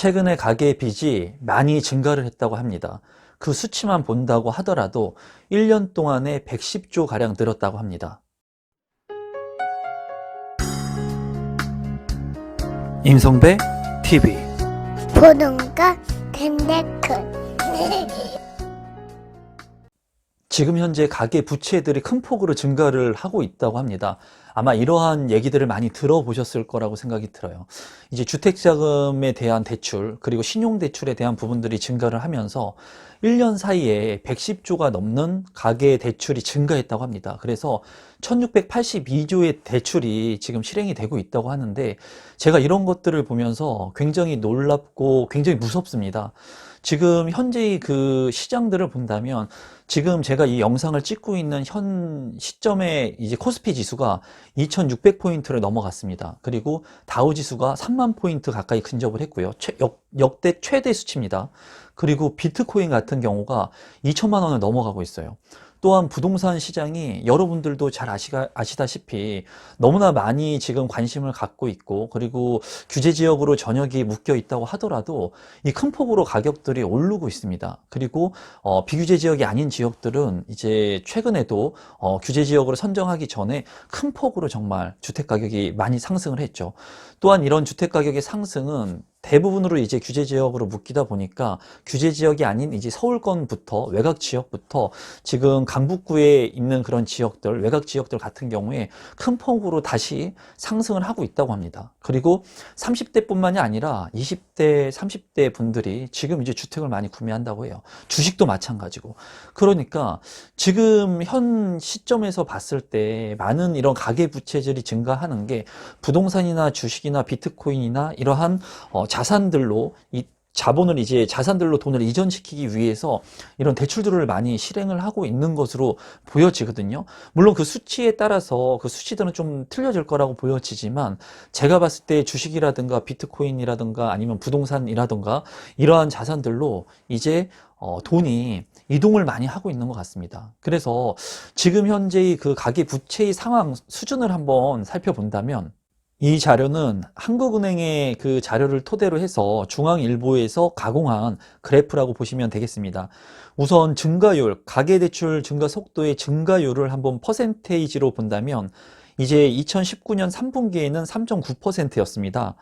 최근에 가계 빚이 많이 증가를 했다고 합니다. 그 수치만 본다고 하더라도 1년 동안에 110조 가량 늘었다고 합니다. 임성배 TV 보동과 덴데크 지금 현재 가계 부채들이 큰 폭으로 증가를 하고 있다고 합니다. 아마 이러한 얘기들을 많이 들어보셨을 거라고 생각이 들어요. 이제 주택자금에 대한 대출, 그리고 신용대출에 대한 부분들이 증가를 하면서 1년 사이에 110조가 넘는 가계 대출이 증가했다고 합니다. 그래서 1682조의 대출이 지금 실행이 되고 있다고 하는데, 제가 이런 것들을 보면서 굉장히 놀랍고 굉장히 무섭습니다. 지금 현재의 그 시장들을 본다면, 지금 제가 이 영상을 찍고 있는 현 시점에 이제 코스피 지수가 2600포인트를 넘어갔습니다. 그리고 다우 지수가 3만 포인트 가까이 근접을 했고요. 역대 최대 수치입니다. 그리고 비트코인 같은 경우가 2천만 원을 넘어가고 있어요. 또한 부동산 시장이 여러분들도 잘 아시다시피 너무나 많이 지금 관심을 갖고 있고, 그리고 규제 지역으로 전역이 묶여 있다고 하더라도 이 큰 폭으로 가격들이 오르고 있습니다. 그리고 비규제 지역이 아닌 지역들은 이제 최근에도 규제 지역으로 선정하기 전에 큰 폭으로 정말 주택 가격이 많이 상승을 했죠. 또한 이런 주택 가격의 상승은 대부분으로 이제 규제 지역으로 묶이다 보니까 규제 지역이 아닌 이제 서울권부터 외곽 지역부터 지금 강북구에 있는 그런 지역들, 외곽 지역들 같은 경우에 큰 폭으로 다시 상승을 하고 있다고 합니다. 그리고 30대뿐만이 아니라 20대, 30대 분들이 지금 이제 주택을 많이 구매한다고 해요. 주식도 마찬가지고. 그러니까 지금 현 시점에서 봤을 때 많은 이런 가계 부채들이 증가하는 게 부동산이나 주식이나 비트코인이나 이러한 자산들로 이 자본을 이제 자산들로 돈을 이전시키기 위해서 이런 대출들을 많이 실행을 하고 있는 것으로 보여지거든요. 물론 그 수치에 따라서 그 수치들은 좀 틀려질 거라고 보여지지만, 제가 봤을 때 주식이라든가 비트코인이라든가 아니면 부동산이라든가 이러한 자산들로 이제 돈이 이동을 많이 하고 있는 것 같습니다. 그래서 지금 현재의 그 가계 부채의 상황 수준을 한번 살펴본다면, 이 자료는 한국은행의 그 자료를 토대로 해서 중앙일보에서 가공한 그래프라고 보시면 되겠습니다. 우선 증가율, 가계대출 증가 속도의 증가율을 한번 퍼센테이지로 본다면, 이제 2019년 3분기에는 3.9%였습니다.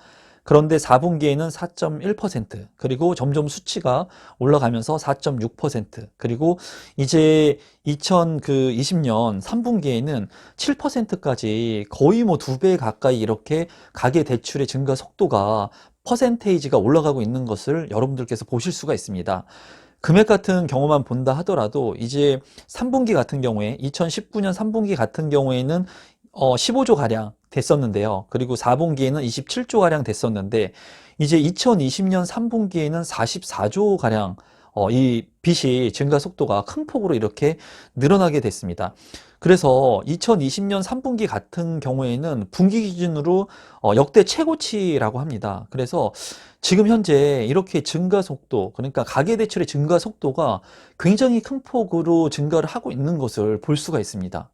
그런데 4분기에는 4.1%, 그리고 점점 수치가 올라가면서 4.6%, 그리고 이제 2020년 3분기에는 7%까지 거의 뭐 2배 가까이 이렇게 가계 대출의 증가 속도가 퍼센테이지가 올라가고 있는 것을 여러분들께서 보실 수가 있습니다. 금액 같은 경우만 본다 하더라도 이제 3분기 같은 경우에 2019년 3분기 같은 경우에는 15조 가량 됐었는데요. 그리고 4분기에는 27조 가량 됐었는데, 이제 2020년 3분기에는 44조 가량 이 빚이 증가 속도가 큰 폭으로 이렇게 늘어나게 됐습니다. 그래서 2020년 3분기 같은 경우에는 분기 기준으로 역대 최고치라고 합니다. 그래서 지금 현재 이렇게 증가 속도, 그러니까 가계대출의 증가 속도가 굉장히 큰 폭으로 증가를 하고 있는 것을 볼 수가 있습니다.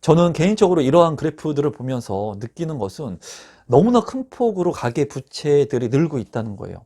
저는 개인적으로 이러한 그래프들을 보면서 느끼는 것은 너무나 큰 폭으로 가계 부채들이 늘고 있다는 거예요.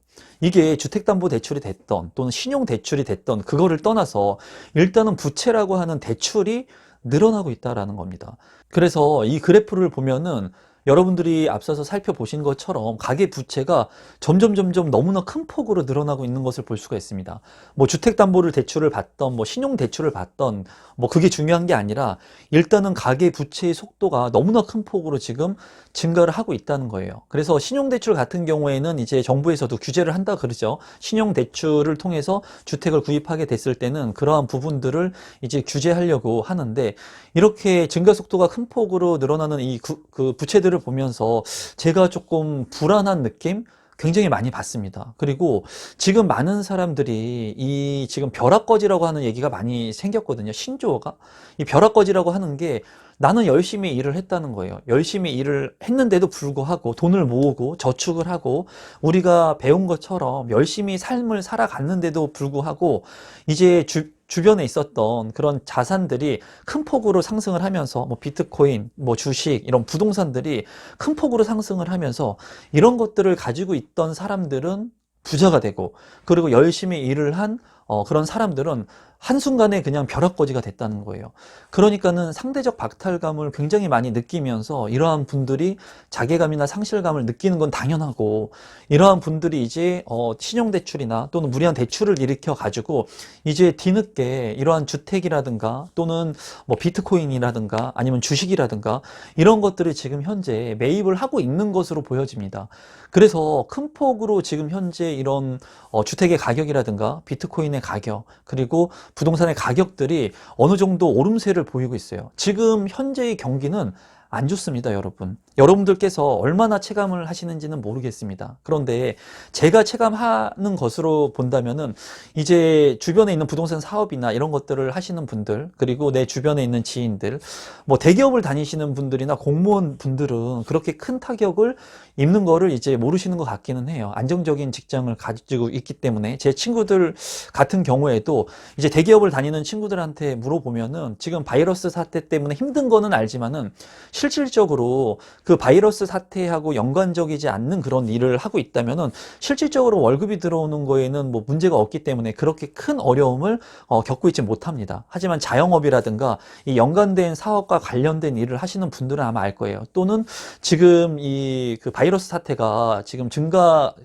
이게 주택담보대출이 됐던 또는 신용대출이 됐던 그거를 떠나서 일단은 부채라고 하는 대출이 늘어나고 있다는 겁니다. 그래서 이 그래프를 보면은 여러분들이 앞서서 살펴보신 것처럼 가계 부채가 점점 너무나 큰 폭으로 늘어나고 있는 것을 볼 수가 있습니다. 뭐 주택담보를 대출을 받던 뭐 신용대출을 받던 뭐 그게 중요한 게 아니라, 일단은 가계 부채의 속도가 너무나 큰 폭으로 지금 증가를 하고 있다는 거예요. 그래서 신용대출 같은 경우에는 이제 정부에서도 규제를 한다 그러죠. 신용대출을 통해서 주택을 구입하게 됐을 때는 그러한 부분들을 이제 규제하려고 하는데, 이렇게 증가 속도가 큰 폭으로 늘어나는 이 그 부채들을 보면서 제가 조금 불안한 느낌? 굉장히 많이 받습니다. 그리고 지금 많은 사람들이 이 지금 벼락거지라고 하는 얘기가 많이 생겼거든요. 신조어가. 이 벼락거지라고 하는 게, 나는 열심히 일을 했다는 거예요. 열심히 일을 했는데도 불구하고 돈을 모으고 저축을 하고 우리가 배운 것처럼 열심히 삶을 살아갔는데도 불구하고 이제 주변에 있었던 그런 자산들이 큰 폭으로 상승을 하면서 뭐 비트코인, 뭐 주식, 이런 부동산들이 큰 폭으로 상승을 하면서 이런 것들을 가지고 있던 사람들은 부자가 되고, 그리고 열심히 일을 한 그런 사람들은 한순간에 그냥 벼락거지가 됐다는 거예요. 그러니까는 상대적 박탈감을 굉장히 많이 느끼면서 이러한 분들이 자괴감이나 상실감을 느끼는 건 당연하고, 이러한 분들이 이제 신용대출이나 또는 무리한 대출을 일으켜 가지고 이제 뒤늦게 이러한 주택이라든가 또는 뭐 비트코인이라든가 아니면 주식이라든가 이런 것들을 지금 현재 매입을 하고 있는 것으로 보여집니다. 그래서 큰 폭으로 지금 현재 이런 주택의 가격이라든가 비트코인의 가격, 그리고 부동산의 가격들이 어느 정도 오름세를 보이고 있어요. 지금 현재의 경기는 안 좋습니다, 여러분. 여러분들께서 얼마나 체감을 하시는지는 모르겠습니다. 그런데 제가 체감하는 것으로 본다면은 이제 주변에 있는 부동산 사업이나 이런 것들을 하시는 분들, 그리고 내 주변에 있는 지인들, 뭐 대기업을 다니시는 분들이나 공무원 분들은 그렇게 큰 타격을 입는 거를 이제 모르시는 것 같기는 해요. 안정적인 직장을 가지고 있기 때문에. 제 친구들 같은 경우에도 이제 대기업을 다니는 친구들한테 물어보면은 지금 바이러스 사태 때문에 힘든 거는 알지만은 실질적으로 그 바이러스 사태하고 연관적이지 않는 그런 일을 하고 있다면은 실질적으로 월급이 들어오는 거에는 뭐 문제가 없기 때문에 그렇게 큰 어려움을 겪고 있지 못합니다. 하지만 자영업이라든가 이 연관된 사업과 관련된 일을 하시는 분들은 아마 알 거예요. 또는 지금 이 그 바이러스 사태가 지금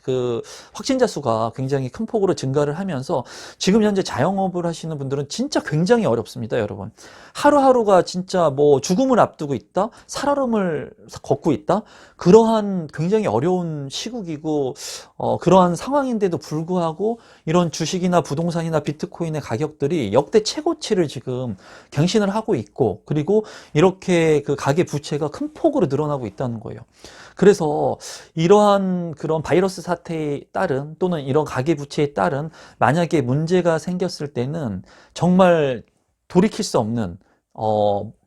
그 확진자 수가 굉장히 큰 폭으로 증가를 하면서 지금 현재 자영업을 하시는 분들은 진짜 굉장히 어렵습니다, 여러분. 하루하루가 진짜 뭐 죽음을 앞두고 있다? 살얼음을 걷고 있다? 그러한 굉장히 어려운 시국이고 그러한 상황인데도 불구하고 이런 주식이나 부동산이나 비트코인의 가격들이 역대 최고치를 지금 갱신을 하고 있고, 그리고 이렇게 그 가계 부채가 큰 폭으로 늘어나고 있다는 거예요. 그래서 이러한 그런 바이러스 사태에 따른 또는 이런 가계 부채에 따른 만약에 문제가 생겼을 때는 정말 돌이킬 수 없는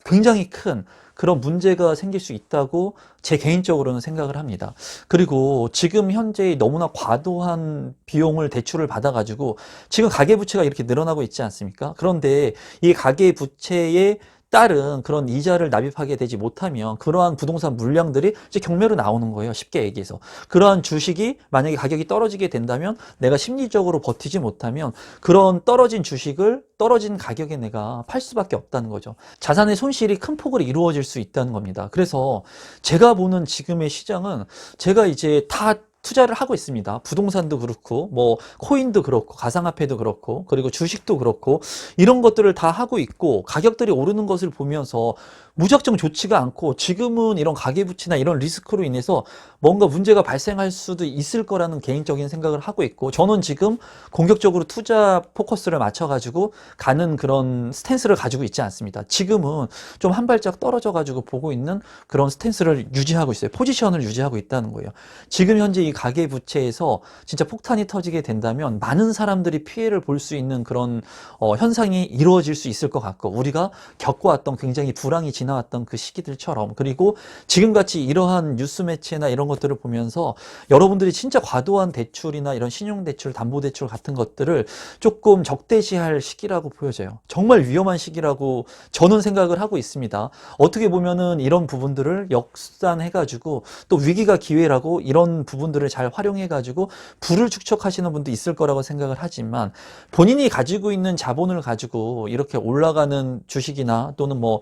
굉장히 큰 그런 문제가 생길 수 있다고 제 개인적으로는 생각을 합니다. 그리고 지금 현재 너무나 과도한 비용을 대출을 받아가지고 지금 가계부채가 이렇게 늘어나고 있지 않습니까? 그런데 이 가계부채에 따른 그런 이자를 납입하게 되지 못하면 그러한 부동산 물량들이 이제 경매로 나오는 거예요. 쉽게 얘기해서. 그러한 주식이 만약에 가격이 떨어지게 된다면 내가 심리적으로 버티지 못하면 그런 떨어진 주식을 떨어진 가격에 내가 팔 수밖에 없다는 거죠. 자산의 손실이 큰 폭으로 이루어질 수 있다는 겁니다. 그래서 제가 보는 지금의 시장은 제가 이제 다 투자를 하고 있습니다. 부동산도 그렇고 뭐 코인도 그렇고 가상화폐도 그렇고 그리고 주식도 그렇고 이런 것들을 다 하고 있고 가격들이 오르는 것을 보면서 무작정 좋지가 않고 지금은 이런 가계부채나 이런 리스크로 인해서 뭔가 문제가 발생할 수도 있을 거라는 개인적인 생각을 하고 있고, 저는 지금 공격적으로 투자 포커스를 맞춰가지고 가는 그런 스탠스를 가지고 있지 않습니다. 지금은 좀 한 발짝 떨어져 가지고 보고 있는 그런 스탠스를 유지하고 있어요. 포지션을 유지하고 있다는 거예요. 지금 현재 이 가계부채에서 진짜 폭탄이 터지게 된다면 많은 사람들이 피해를 볼 수 있는 그런 현상이 이루어질 수 있을 것 같고, 우리가 겪어왔던 굉장히 불황이 지나왔던 그 시기들처럼, 그리고 지금같이 이러한 뉴스 매체나 이런 것들을 보면서 여러분들이 진짜 과도한 대출이나 이런 신용대출, 담보대출 같은 것들을 조금 적대시할 시기라고 보여져요. 정말 위험한 시기라고 저는 생각을 하고 있습니다. 어떻게 보면은 이런 부분들을 역산해가지고 또 위기가 기회라고 이런 부분들을 잘 활용해가지고 부를 축적하시는 분도 있을 거라고 생각을 하지만, 본인이 가지고 있는 자본을 가지고 이렇게 올라가는 주식이나 또는 뭐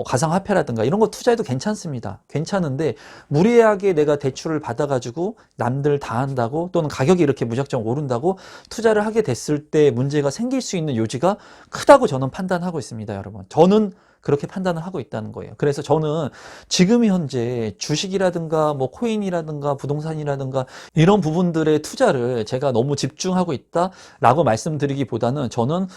가상화폐라든가 이런 거 투자해도 괜찮습니다. 괜찮은데 무리하게 내가 대출을 받아가지고 남들 다 한다고 또는 가격이 이렇게 무작정 오른다고 투자를 하게 됐을 때 문제가 생길 수 있는 요지가 크다고 저는 판단하고 있습니다, 여러분. 저는 그렇게 판단을 하고 있다는 거예요. 그래서 저는 지금 현재 주식이라든가 뭐 코인이라든가 부동산이라든가 이런 부분들의 투자를 제가 너무 집중하고 있다라고 말씀드리기보다는 저는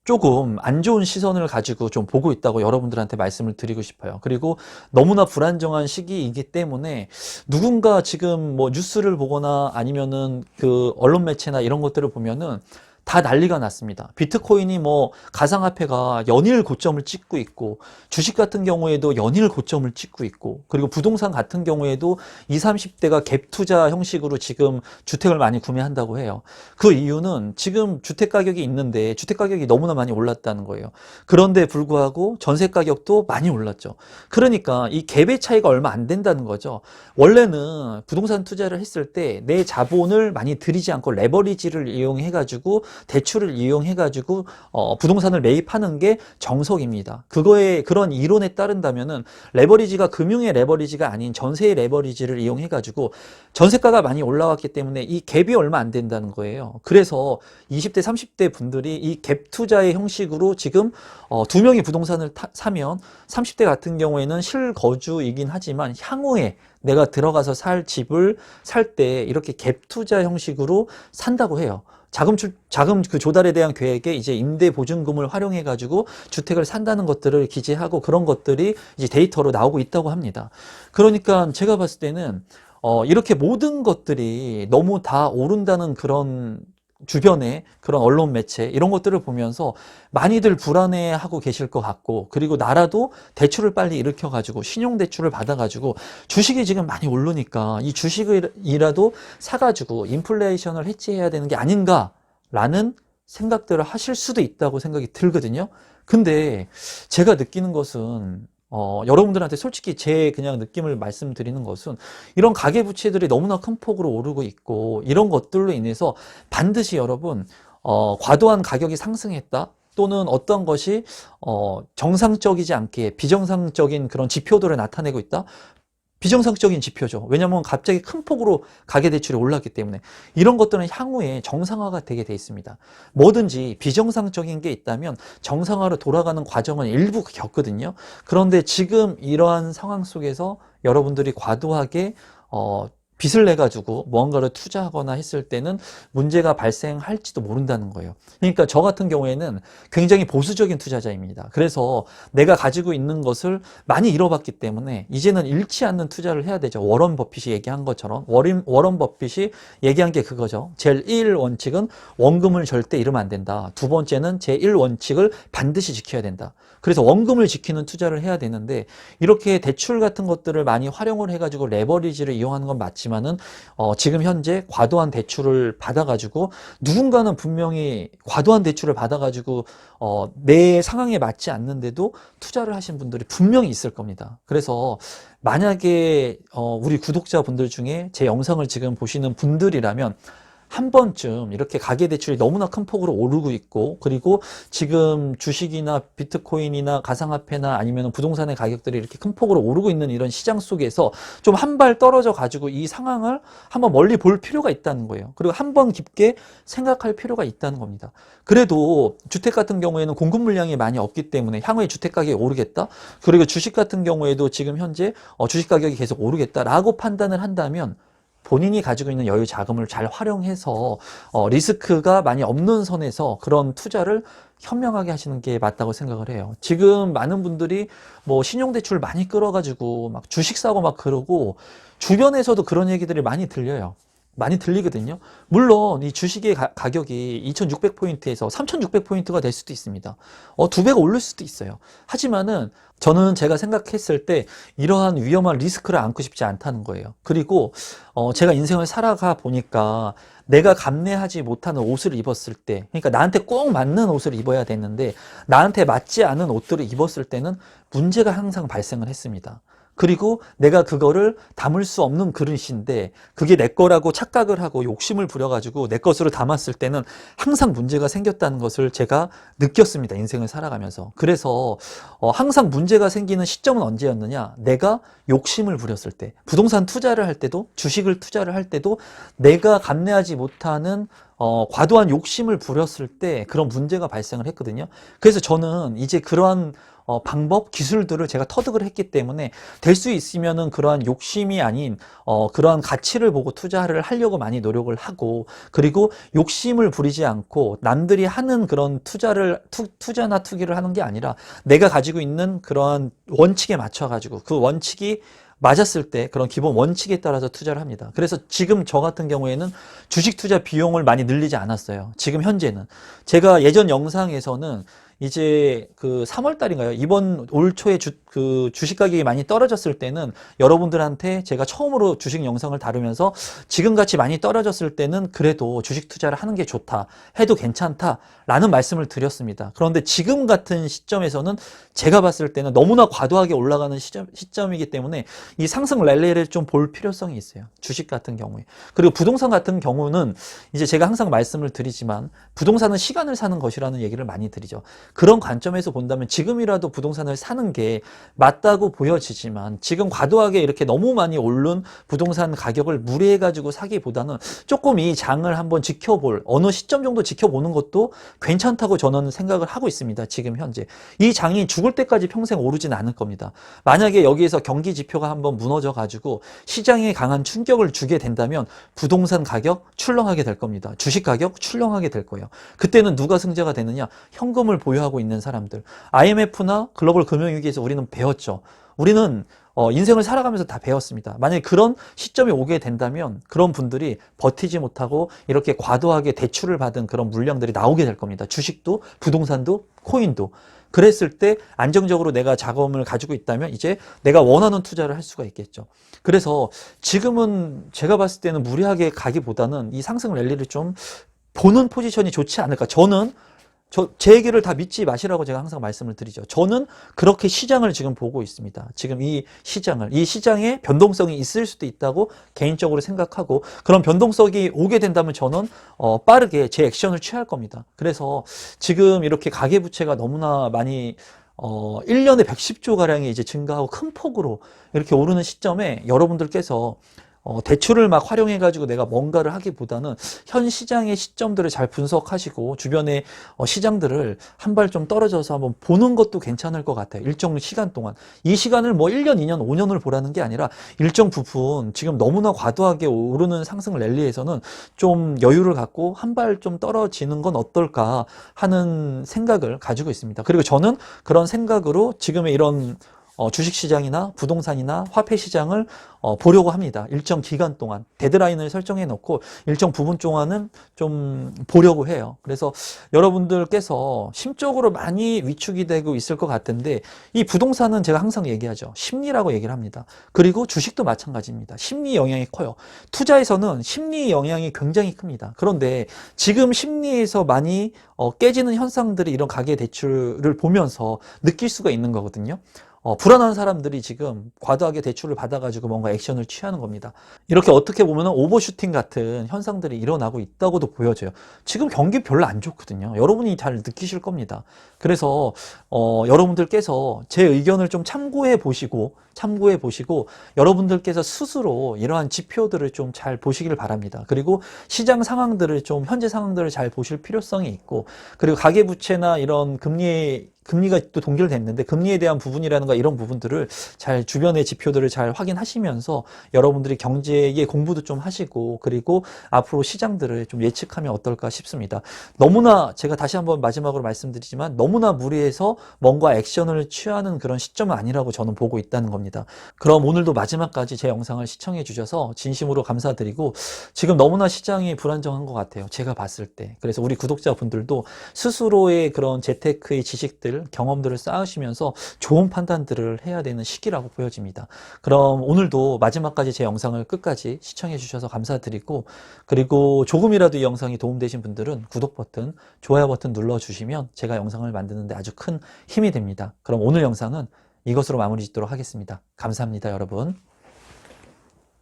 조금 안 좋은 시선을 가지고 좀 보고 있다고 여러분들한테 말씀을 드리고 싶어요. 그리고 너무나 불안정한 시기이기 때문에 누군가 지금 뭐 뉴스를 보거나 아니면은 그 언론 매체나 이런 것들을 보면은 다 난리가 났습니다. 비트코인이 뭐 가상화폐가 연일 고점을 찍고 있고, 주식 같은 경우에도 연일 고점을 찍고 있고, 그리고 부동산 같은 경우에도 20, 30대가 갭 투자 형식으로 지금 주택을 많이 구매한다고 해요. 그 이유는 지금 주택 가격이 있는데 주택 가격이 너무나 많이 올랐다는 거예요. 그런데 불구하고 전세 가격도 많이 올랐죠. 그러니까 이 갭의 차이가 얼마 안 된다는 거죠. 원래는 부동산 투자를 했을 때 내 자본을 많이 들이지 않고 레버리지를 이용해 가지고, 대출을 이용해 가지고 부동산을 매입하는 게 정석입니다. 그거에 그런 이론에 따른다면은 레버리지가 금융의 레버리지가 아닌 전세의 레버리지를 이용해 가지고 전세가가 많이 올라왔기 때문에 이 갭이 얼마 안 된다는 거예요. 그래서 20대 30대 분들이 이 갭 투자의 형식으로 지금 두 명이 부동산을 사면 30대 같은 경우에는 실거주이긴 하지만 향후에 내가 들어가서 살 집을 살 때 이렇게 갭 투자 형식으로 산다고 해요. 자금 그 조달에 대한 계획에 이제 임대 보증금을 활용해 가지고 주택을 산다는 것들을 기재하고, 그런 것들이 이제 데이터로 나오고 있다고 합니다. 그러니까 제가 봤을 때는 이렇게 모든 것들이 너무 다 오른다는 그런 주변의 그런 언론 매체, 이런 것들을 보면서 많이들 불안해하고 계실 것 같고, 그리고 나라도 대출을 빨리 일으켜가지고 신용대출을 받아가지고 주식이 지금 많이 오르니까 이 주식이라도 사가지고 인플레이션을 해치해야 되는 게 아닌가라는 생각들을 하실 수도 있다고 생각이 들거든요. 근데 제가 느끼는 것은 여러분들한테 솔직히 제 그냥 느낌을 말씀드리는 것은, 이런 가계부채들이 너무나 큰 폭으로 오르고 있고, 이런 것들로 인해서 반드시 여러분, 과도한 가격이 상승했다, 또는 어떤 것이 정상적이지 않게 비정상적인 그런 지표들을 나타내고 있다. 비정상적인 지표죠. 왜냐하면 갑자기 큰 폭으로 가계대출이 올랐기 때문에. 이런 것들은 향후에 정상화가 되게 돼 있습니다. 뭐든지 비정상적인 게 있다면 정상화로 돌아가는 과정은 일부 겪거든요. 그런데 지금 이러한 상황 속에서 여러분들이 과도하게 빚을 내가지고 무언가를 투자하거나 했을 때는 문제가 발생할지도 모른다는 거예요. 그러니까 저 같은 경우에는 굉장히 보수적인 투자자입니다. 그래서 내가 가지고 있는 것을 많이 잃어봤기 때문에 이제는 잃지 않는 투자를 해야 되죠. 워런 버핏이 얘기한 것처럼, 워런 버핏이 얘기한 게 그거죠. 제1 원칙은 원금을 절대 잃으면 안 된다. 두 번째는 제1 원칙을 반드시 지켜야 된다. 그래서 원금을 지키는 투자를 해야 되는데, 이렇게 대출 같은 것들을 많이 활용을 해가지고 레버리지를 이용하는 건 맞지만은 지금 현재 과도한 대출을 받아가지고, 누군가는 분명히 과도한 대출을 받아가지고 내 상황에 맞지 않는데도 투자를 하신 분들이 분명히 있을 겁니다. 그래서 만약에 우리 구독자분들 중에 제 영상을 지금 보시는 분들이라면 한 번쯤 이렇게 가계대출이 너무나 큰 폭으로 오르고 있고, 그리고 지금 주식이나 비트코인이나 가상화폐나 아니면 부동산의 가격들이 이렇게 큰 폭으로 오르고 있는 이런 시장 속에서 좀 한 발 떨어져 가지고 이 상황을 한번 멀리 볼 필요가 있다는 거예요. 그리고 한번 깊게 생각할 필요가 있다는 겁니다. 그래도 주택 같은 경우에는 공급 물량이 많이 없기 때문에 향후에 주택 가격이 오르겠다, 그리고 주식 같은 경우에도 지금 현재 주식 가격이 계속 오르겠다라고 판단을 한다면, 본인이 가지고 있는 여유 자금을 잘 활용해서 리스크가 많이 없는 선에서 그런 투자를 현명하게 하시는 게 맞다고 생각을 해요. 지금 많은 분들이 뭐 신용대출 많이 끌어가지고 막 주식 사고 막 그러고, 주변에서도 그런 얘기들이 많이 들려요. 많이 들리거든요. 물론 이 주식의 가격이 2600포인트에서 3600포인트가 될 수도 있습니다. 2배가 오를 수도 있어요. 하지만은 저는 제가 생각했을 때 이러한 위험한 리스크를 안고 싶지 않다는 거예요. 그리고 제가 인생을 살아가 보니까 내가 감내하지 못하는 옷을 입었을 때, 그러니까 나한테 꼭 맞는 옷을 입어야 되는데 나한테 맞지 않은 옷들을 입었을 때는 문제가 항상 발생을 했습니다. 그리고 내가 그거를 담을 수 없는 그릇인데 그게 내 거라고 착각을 하고 욕심을 부려가지고 내 것으로 담았을 때는 항상 문제가 생겼다는 것을 제가 느꼈습니다. 인생을 살아가면서. 그래서 항상 문제가 생기는 시점은 언제였느냐, 내가 욕심을 부렸을 때. 부동산 투자를 할 때도, 주식을 투자를 할 때도 내가 감내하지 못하는 과도한 욕심을 부렸을 때 그런 문제가 발생을 했거든요. 그래서 저는 이제 그러한 방법, 기술들을 제가 터득을 했기 때문에 될 수 있으면은 그러한 욕심이 아닌 그러한 가치를 보고 투자를 하려고 많이 노력을 하고, 그리고 욕심을 부리지 않고 남들이 하는 그런 투자나 투기를 하는 게 아니라 내가 가지고 있는 그러한 원칙에 맞춰 가지고, 그 원칙이 맞았을 때 그런 기본 원칙에 따라서 투자를 합니다. 그래서 지금 저 같은 경우에는 주식 투자 비용을 많이 늘리지 않았어요. 지금 현재는. 제가 예전 영상에서는 이제 그 3월 달인가요? 이번 올 초에 주식 가격이 많이 떨어졌을 때는 여러분들한테 제가 처음으로 주식 영상을 다루면서 지금같이 많이 떨어졌을 때는 그래도 주식 투자를 하는 게 좋다. 해도 괜찮다라는 말씀을 드렸습니다. 그런데 지금 같은 시점에서는 제가 봤을 때는 너무나 과도하게 올라가는 시점이기 때문에 이 상승 랠리를 좀 볼 필요성이 있어요. 주식 같은 경우에. 그리고 부동산 같은 경우는 이제 제가 항상 말씀을 드리지만 부동산은 시간을 사는 것이라는 얘기를 많이 드리죠. 그런 관점에서 본다면 지금이라도 부동산을 사는 게 맞다고 보여지지만 지금 과도하게 이렇게 너무 많이 오른 부동산 가격을 무리해가지고 사기보다는 조금 이 장을 한번 지켜볼, 어느 시점 정도 지켜보는 것도 괜찮다고 저는 생각을 하고 있습니다. 지금 현재. 이 장이 죽을 때까지 평생 오르진 않을 겁니다. 만약에 여기에서 경기 지표가 한번 무너져가지고 시장에 강한 충격을 주게 된다면 부동산 가격 출렁하게 될 겁니다. 주식 가격 출렁하게 될 거예요. 그때는 누가 승자가 되느냐? 현금을 보유하고 있는 사람들. IMF나 글로벌 금융위기에서 우리는 배웠죠. 우리는 인생을 살아가면서 다 배웠습니다. 만약에 그런 시점이 오게 된다면 그런 분들이 버티지 못하고 이렇게 과도하게 대출을 받은 그런 물량들이 나오게 될 겁니다. 주식도, 부동산도, 코인도. 그랬을 때 안정적으로 내가 자금을 가지고 있다면 이제 내가 원하는 투자를 할 수가 있겠죠. 그래서 지금은 제가 봤을 때는 무리하게 가기보다는 이 상승 랠리를 좀 보는 포지션이 좋지 않을까. 제 얘기를 다 믿지 마시라고 제가 항상 말씀을 드리죠. 저는 그렇게 시장을 지금 보고 있습니다. 지금 이 시장에 변동성이 있을 수도 있다고 개인적으로 생각하고 그런 변동성이 오게 된다면 저는 빠르게 제 액션을 취할 겁니다. 그래서 지금 이렇게 가계부채가 너무나 많이 1년에 110조 가량이 이제 증가하고 큰 폭으로 이렇게 오르는 시점에 여러분들께서 대출을 막 활용해가지고 내가 뭔가를 하기보다는 현 시장의 시점들을 잘 분석하시고 주변의 시장들을 한 발 좀 떨어져서 한번 보는 것도 괜찮을 것 같아요. 일정 시간 동안. 이 시간을 뭐 1년, 2년, 5년을 보라는 게 아니라 일정 부분 지금 너무나 과도하게 오르는 상승 랠리에서는 좀 여유를 갖고 한 발 좀 떨어지는 건 어떨까 하는 생각을 가지고 있습니다. 그리고 저는 그런 생각으로 지금의 이런 주식시장이나 부동산이나 화폐시장을 보려고 합니다. 일정 기간 동안 데드라인을 설정해 놓고 일정 부분 동안은 좀 보려고 해요. 그래서 여러분들께서 심적으로 많이 위축이 되고 있을 것 같은데 이 부동산은 제가 항상 얘기하죠. 심리라고 얘기를 합니다. 그리고 주식도 마찬가지입니다. 심리 영향이 커요. 투자에서는 심리 영향이 굉장히 큽니다. 그런데 지금 심리에서 많이 깨지는 현상들이 이런 가계대출을 보면서 느낄 수가 있는 거거든요. 불안한 사람들이 지금 과도하게 대출을 받아가지고 뭔가 액션을 취하는 겁니다. 이렇게 어떻게 보면 오버슈팅 같은 현상들이 일어나고 있다고도 보여져요. 지금 경기 별로 안 좋거든요. 여러분이 잘 느끼실 겁니다. 그래서 여러분들께서 제 의견을 좀 참고해 보시고 여러분들께서 스스로 이러한 지표들을 좀 잘 보시길 바랍니다. 그리고 시장 상황들을 좀 현재 상황들을 잘 보실 필요성이 있고 그리고 가계부채나 이런 금리가 또 동결됐는데 금리에 대한 부분이라든가 이런 부분들을 잘 주변의 지표들을 잘 확인하시면서 여러분들이 경제의 공부도 좀 하시고 그리고 앞으로 시장들을 좀 예측하면 어떨까 싶습니다. 너무나 제가 다시 한번 마지막으로 말씀드리지만 너무나 무리해서 뭔가 액션을 취하는 그런 시점은 아니라고 저는 보고 있다는 겁니다. 그럼 오늘도 마지막까지 제 영상을 시청해 주셔서 진심으로 감사드리고 지금 너무나 시장이 불안정한 것 같아요. 제가 봤을 때. 그래서 우리 구독자분들도 스스로의 그런 재테크의 지식들 경험들을 쌓으시면서 좋은 판단들을 해야 되는 시기라고 보여집니다. 그럼 오늘도 마지막까지 제 영상을 끝까지 시청해 주셔서 감사드리고 그리고 조금이라도 이 영상이 도움되신 분들은 구독 버튼, 좋아요 버튼 눌러주시면 제가 영상을 만드는데 아주 큰 힘이 됩니다. 그럼 오늘 영상은 이것으로 마무리 짓도록 하겠습니다. 감사합니다, 여러분.